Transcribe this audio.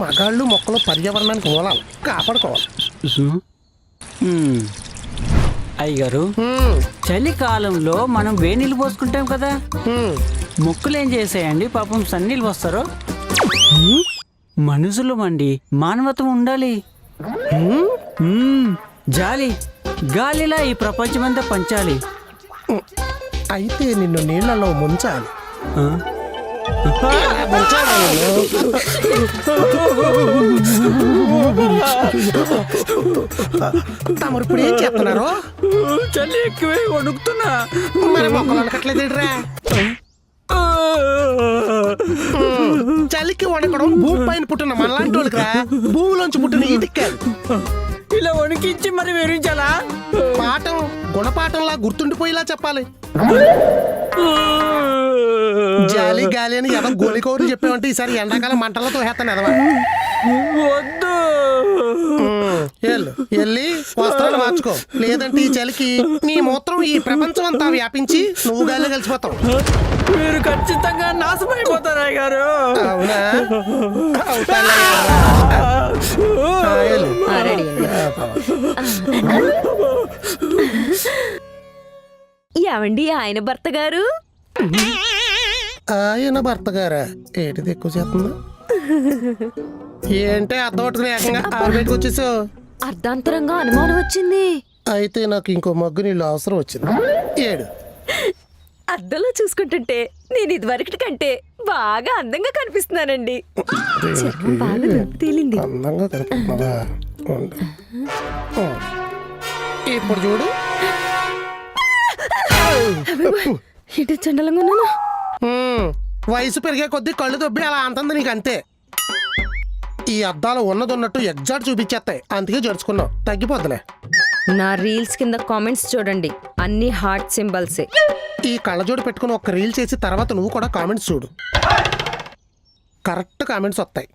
మగాళ్ళు మొక్కలు పర్యావరణానికి మూలాలు కాపాడుకోవాలి. అయ్యగారు, చలికాలంలో మనం వేనీళ్ళు పోసుకుంటాం కదా, మొక్కలు ఏం చేసాయండి పాపం సన్నీళ్ళు వస్తారు. మనుషులు మండి మానవత్వం ఉండాలి. జాలి గాలిలా ఈ ప్రపంచమంతా పంచాలి. అయితే నిన్ను నీళ్లలో ముంచాలి. తమరు ఇప్పుడు ఏం చేస్తున్నారు? చలి ఎక్కువే వణుకుతున్నా. మరి మొక్కలు అనకట్లేదురా. చలికి వణకడం భూమి పైన పుట్టిన మనలాంటి వాళ్ళకిరా, భూమిలోంచి పుట్టిన ఈటికి కాదు. ఇలా వణికించి మరి వివరించాలా? పాఠం గుణపాఠంలా గుర్తుండిపోయేలా చెప్పాలి. జాలి గాలి అని ఎదో గోలికోరు చెప్పామంటే ఈసారి ఎండాకాలం మంటలతో హేస్తాను ఎదవా. వద్దు, వెళ్ళి వస్త్రాలు మార్చుకో, లేదంటే ఈ చలికి నీ మూత్రం ఈ ప్రపంచం అంతా వ్యాపించి నువ్వు గాలి కలిసిపోతావు. మీరు ఖచ్చితంగా నాశమైపోతారు అయ్యగారు. అవునా? ఏమండి ఆయన భర్త గారు? ఆయన భర్త గారా? ఏంటిది ఎక్కువ చేస్తుందా? ఏంటే అర్థపట్టుకుని ఏకంగా ఆరుబయటకు వచ్చేసావు? అర్ధాంతరంగా అనుమానం వచ్చింది. అయితే నాకు ఇంకో మగ్గు నీళ్ళు అవసరం వచ్చింది. ఏడు అద్దంలో చూసుకుంటుంటే నేను ఇదివరకటి కంటే బాగా అందంగా కనిపిస్తున్నానండి. చర్మం బాగా తేలింది. అందంగా కనిపిస్తున్నావా? ఇప్పుడు చూడు. ఇటు చండలంగా ఉన్నాను. వయసు పెరిగే కొద్దీ కళ్ళు దొబ్బి అలా అంటుంది నీకు, అంతే. ఈ అద్దాలు ఉన్నదన్నట్టు ఎగ్జాక్ట్ చూపించేస్తాయి, అందుకే జరుచుకున్నావు. తగ్గిపోద్దులే. నా రీల్స్ కింద కామెంట్స్ చూడండి, అన్ని హార్ట్ సింబల్సే. ఈ కళ్ళజోడు పెట్టుకుని ఒక రీల్ చేసి తర్వాత నువ్వు కూడా కామెంట్స్ చూడు, కరెక్ట్ కామెంట్స్ వస్తాయి.